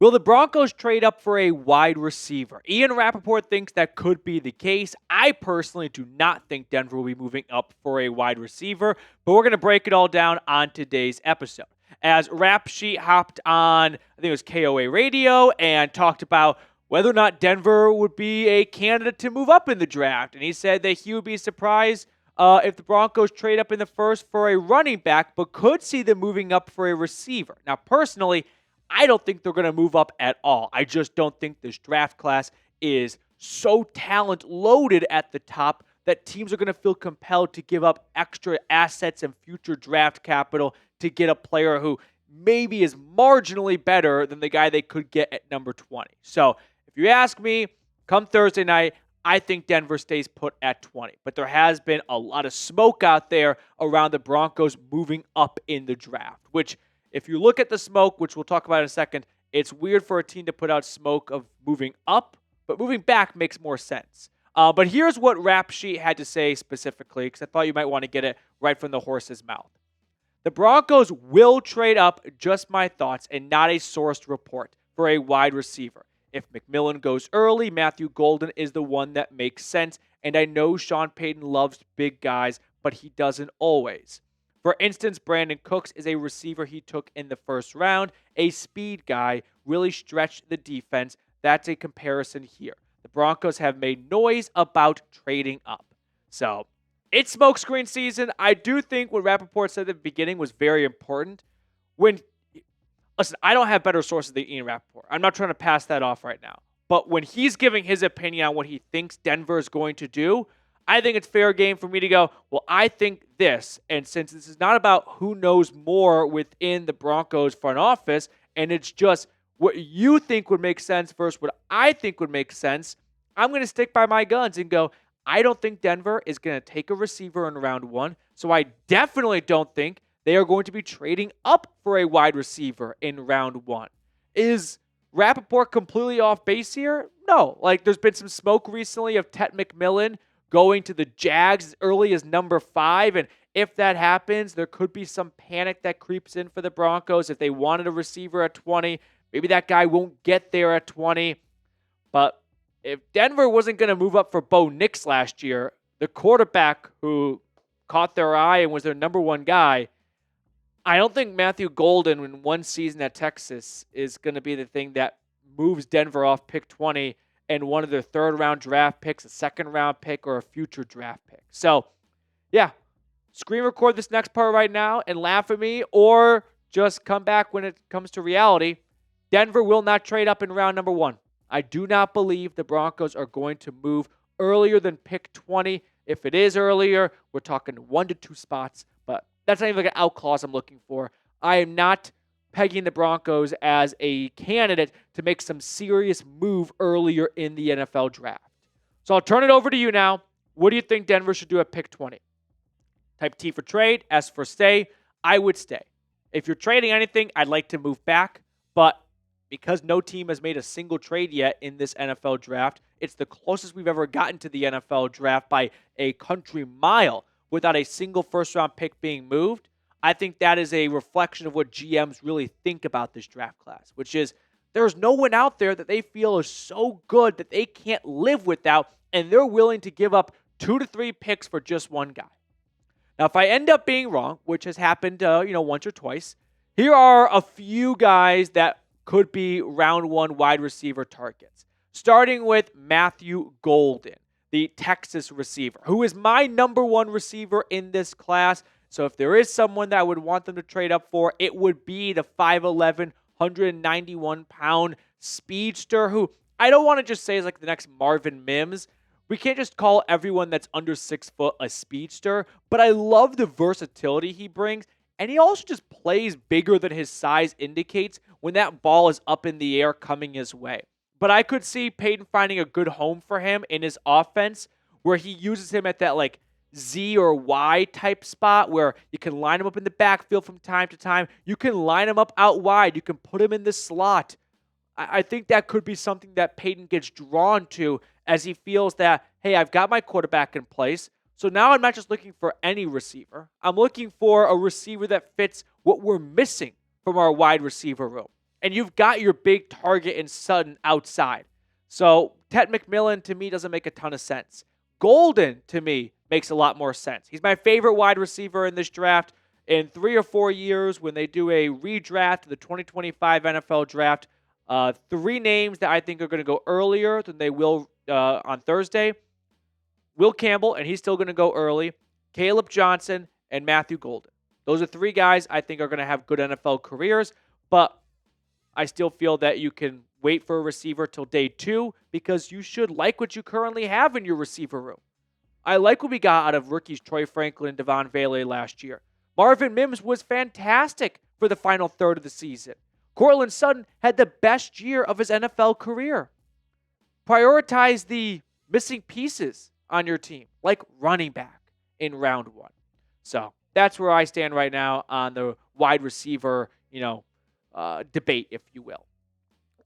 Will the Broncos trade up for a wide receiver? Ian Rapoport thinks that could be the case. I personally do not think Denver will be moving up for a wide receiver, but we're going to break it all down on today's episode. As Rap Sheet hopped on, I think it was KOA Radio, and talked about whether or not Denver would be a candidate to move up in the draft. And he said that he would be surprised if the Broncos trade up in the first for a running back, but could see them moving up for a receiver. Now, personally, I don't think they're going to move up at all. I just don't think this draft class is so talent loaded at the top that teams are going to feel compelled to give up extra assets and future draft capital to get a player who maybe is marginally better than the guy they could get at number 20. So if you ask me, come Thursday night, I think Denver stays put at 20. But there has been a lot of smoke out there around the Broncos moving up in the draft, which if you look at the smoke, which we'll talk about in a second, it's weird for a team to put out smoke of moving up, but moving back makes more sense. But here's what Rap Sheet had to say specifically, because I thought you might want to get it right from the horse's mouth. The Broncos will trade up, just my thoughts, and not a sourced report, for a wide receiver. If McMillan goes early, Matthew Golden is the one that makes sense, and I know Sean Payton loves big guys, but he doesn't always. For instance, Brandon Cooks is a receiver he took in the first round, a speed guy, really stretched the defense. That's a comparison here. The Broncos have made noise about trading up. So, it's smokescreen season. I do think what Rapoport said at the beginning was very important. Listen, I don't have better sources than Ian Rapoport. I'm not trying to pass that off right now. But when he's giving his opinion on what he thinks Denver is going to do, I think it's fair game for me to go, well, I think this. And since this is not about who knows more within the Broncos front office, and it's just what you think would make sense versus what I think would make sense, I'm going to stick by my guns and go, I don't think Denver is going to take a receiver in round 1. So I definitely don't think they are going to be trading up for a wide receiver in round 1. Is Rapoport completely off base here? No. There's been some smoke recently of Tet McMillan going to the Jags as early as number 5. And if that happens, there could be some panic that creeps in for the Broncos. If they wanted a receiver at 20, maybe that guy won't get there at 20. But if Denver wasn't going to move up for Bo Nix last year, the quarterback who caught their eye and was their number 1 guy, I don't think Matthew Golden in one season at Texas is going to be the thing that moves Denver off pick 20 and one of their third-round draft picks, a second-round pick, or a future draft pick. So, yeah, screen record this next part right now and laugh at me, or just come back when it comes to reality. Denver will not trade up in round number 1. I do not believe the Broncos are going to move earlier than pick 20. If it is earlier, we're talking 1 to 2 spots, but that's not even like an out clause I'm looking for. I am not pegging the Broncos as a candidate to make some serious move earlier in the NFL draft. So I'll turn it over to you now. What do you think Denver should do at pick 20? Type T for trade, S for stay. I would stay. If you're trading anything, I'd like to move back, but because no team has made a single trade yet in this NFL draft, it's the closest we've ever gotten to the NFL draft by a country mile without a single first-round pick being moved. I think that is a reflection of what GMs really think about this draft class, which is there's no one out there that they feel is so good that they can't live without, and they're willing to give up 2 to 3 picks for just one guy. Now, if I end up being wrong, which has happened, once or twice, here are a few guys that could be round 1 wide receiver targets. Starting with Matthew Golden, the Texas receiver, who is my number 1 receiver in this class. So if there is someone that I would want them to trade up for, it would be the 5'11", 191-pound speedster who I don't want to just say is like the next Marvin Mims. We can't just call everyone that's under 6 foot a speedster, but I love the versatility he brings, and he also just plays bigger than his size indicates when that ball is up in the air coming his way. But I could see Peyton finding a good home for him in his offense where he uses him at that Z or Y type spot where you can line him up in the backfield from time to time. You can line him up out wide. You can put him in the slot. I think that could be something that Peyton gets drawn to as he feels that, hey, I've got my quarterback in place. So now I'm not just looking for any receiver. I'm looking for a receiver that fits what we're missing from our wide receiver room. And you've got your big target in Sutton outside. So Tet McMillan, to me, doesn't make a ton of sense. Golden, to me, makes a lot more sense. He's my favorite wide receiver in this draft. In 3 or 4 years, when they do a redraft of the 2025 NFL draft, 3 names that I think are going to go earlier than they will on Thursday. Will Campbell, and he's still going to go early. Caleb Johnson and Matthew Golden. Those are 3 guys I think are going to have good NFL careers, but I still feel that you can wait for a receiver till day 2 because you should like what you currently have in your receiver room. I like what we got out of rookies Troy Franklin and Devon Vele last year. Marvin Mims was fantastic for the final third of the season. Courtland Sutton had the best year of his NFL career. Prioritize the missing pieces on your team, like running back in round 1. So that's where I stand right now on the wide receiver, debate, if you will.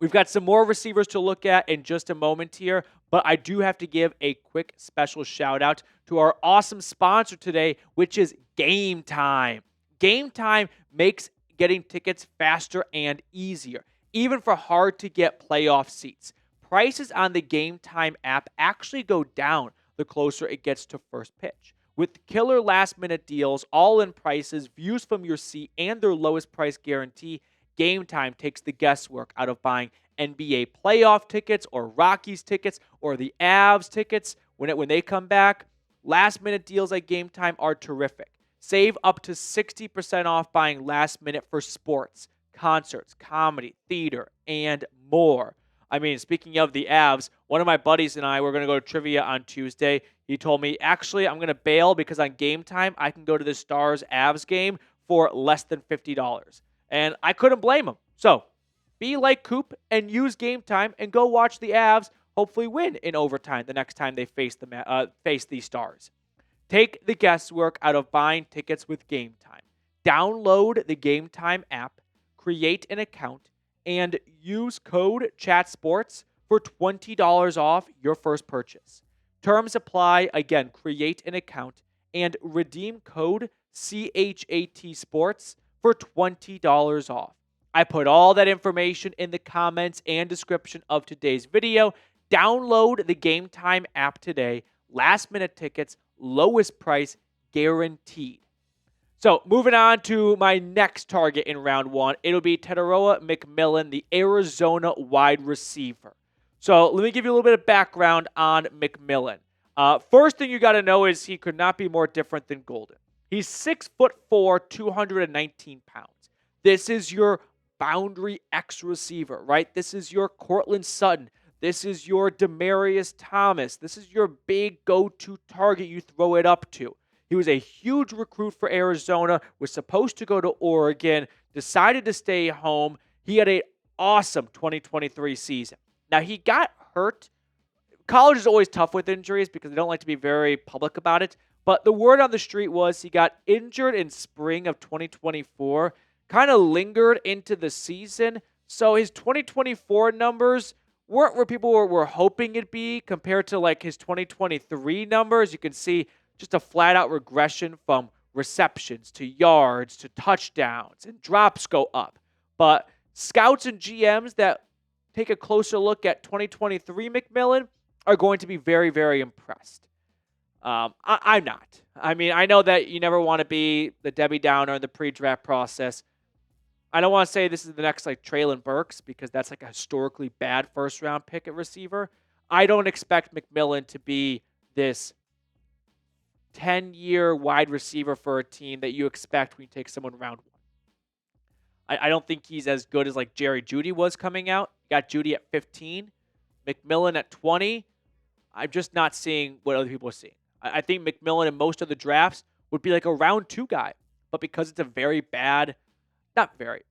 We've got some more receivers to look at in just a moment here, but I do have to give a quick special shout out to our awesome sponsor today, which is Game Time. Game Time makes getting tickets faster and easier, even for hard to get playoff seats. Prices on the Game Time app actually go down the closer it gets to first pitch. With killer last minute deals, all-in prices, views from your seat, and their lowest price guarantee, Game Time takes the guesswork out of buying NBA playoff tickets or Rockies tickets or the Avs tickets when they come back. Last minute deals at Game Time are terrific. Save up to 60% off buying last minute for sports, concerts, comedy, theater, and more. I mean, speaking of the Avs, one of my buddies and I were going to go to trivia on Tuesday. He told me, actually, I'm going to bail because on Game Time, I can go to the Stars Avs game for less than $50. And I couldn't blame him. So, be like Coop and use Game Time and go watch the Avs hopefully win in overtime the next time they face the Stars. Take the guesswork out of buying tickets with Game Time. Download the Game Time app, create an account, and use code CHATSPORTS for $20 off your first purchase. Terms apply. Again, create an account and redeem code CHATSPORTS for $20 off. I put all that information in the comments and description of today's video. Download the Game Time app today. Last minute tickets, lowest price guaranteed. So moving on to my next target in round 1, it'll be Tetairoa McMillan, the Arizona wide receiver. So let me give you a little bit of background on McMillan. First thing you got to know is he could not be more different than Golden. He's 6'4", 219 pounds. This is your boundary X receiver, right? This is your Courtland Sutton. This is your Demaryius Thomas. This is your big go-to target you throw it up to. He was a huge recruit for Arizona, was supposed to go to Oregon, decided to stay home. He had an awesome 2023 season. Now, he got hurt. College is always tough with injuries because they don't like to be very public about it. But the word on the street was he got injured in spring of 2024, kind of lingered into the season. So his 2024 numbers weren't where people were hoping it'd be compared to like his 2023 numbers. You can see just a flat-out regression from receptions to yards to touchdowns, and drops go up. But scouts and GMs that take a closer look at 2023 McMillan are going to be very, very impressed. I'm not. I mean, I know that you never want to be the Debbie Downer in the pre-draft process. I don't want to say this is the next like Treylon Burks because that's like a historically bad first-round pick at receiver. I don't expect McMillan to be this 10-year wide receiver for a team that you expect when you take someone round 1. I don't think he's as good as like Jerry Jeudy was coming out. Got Jeudy at 15, McMillan at 20. I'm just not seeing what other people are seeing. I think McMillan in most of the drafts would be like a round 2 guy, but because it's a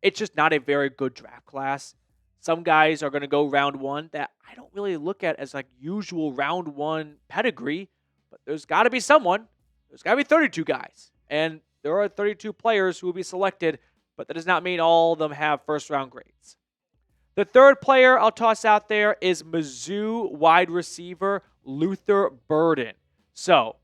it's just not a very good draft class. Some guys are going to go round 1 that I don't really look at as like usual round 1 pedigree, but there's got to be someone. There's got to be 32 guys, and there are 32 players who will be selected, but that does not mean all of them have first-round grades. The third player I'll toss out there is Mizzou wide receiver Luther Burden. So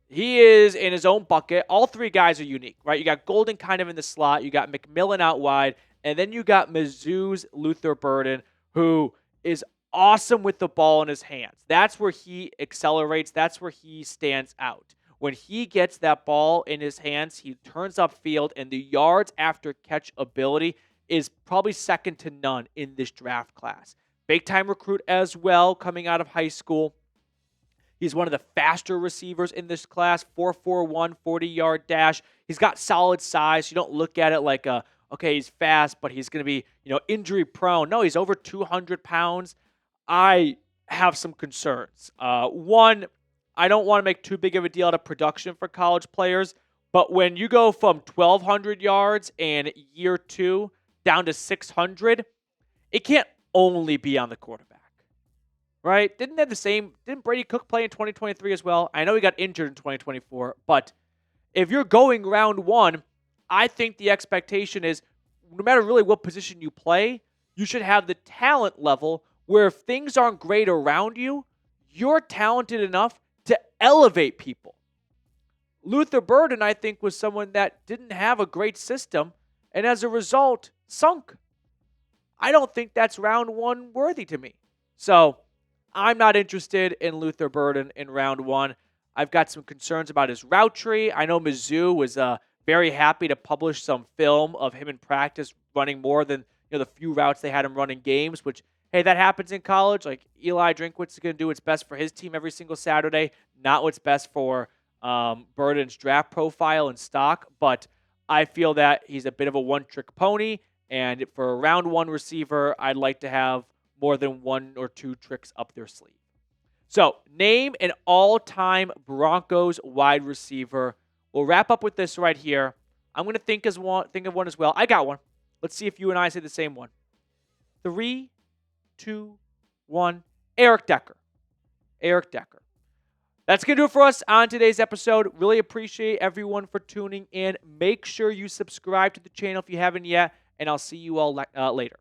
he is in his own bucket. All 3 guys are unique, right? You got Golden kind of in the slot. You got McMillan out wide, And then you got Mizzou's Luther Burden, who is awesome with the ball in his hands. That's where he accelerates. That's where he stands out. When he gets that ball in his hands, he turns upfield, and the yards after catch ability is probably second to none in this draft class. Big time recruit as well, coming out of high school. He's one of the faster receivers in this class, 4.41, 40-yard dash. He's got solid size. You don't look at it like, okay, he's fast, but he's going to be, injury prone. No, he's over 200 pounds. I have some concerns. One, I don't want to make too big of a deal out of production for college players, but when you go from 1,200 yards in year 2 down to 600, it can't only be on the quarterback. Right? Didn't Brady Cook play in 2023 as well? I know he got injured in 2024, but if you're going round 1, I think the expectation is no matter really what position you play, you should have the talent level where if things aren't great around you, you're talented enough to elevate people. Luther Burden, I think, was someone that didn't have a great system and as a result sunk. I don't think that's round 1 worthy to me. So I'm not interested in Luther Burden in round 1. I've got some concerns about his route tree. I know Mizzou was very happy to publish some film of him in practice running more than the few routes they had him running games, which, hey, that happens in college. Like Eli Drinkwitz is going to do what's best for his team every single Saturday, not what's best for Burden's draft profile and stock. But I feel that he's a bit of a one-trick pony, and for a round 1 receiver, I'd like to have more than 1 or 2 tricks up their sleeve. So, name an all-time Broncos wide receiver. We'll wrap up with this right here. I'm going to think of one as well. I got one. Let's see if you and I say the same one. 3, 2, 1. Eric Decker. Eric Decker. That's going to do it for us on today's episode. Really appreciate everyone for tuning in. Make sure you subscribe to the channel if you haven't yet, and I'll see you all later.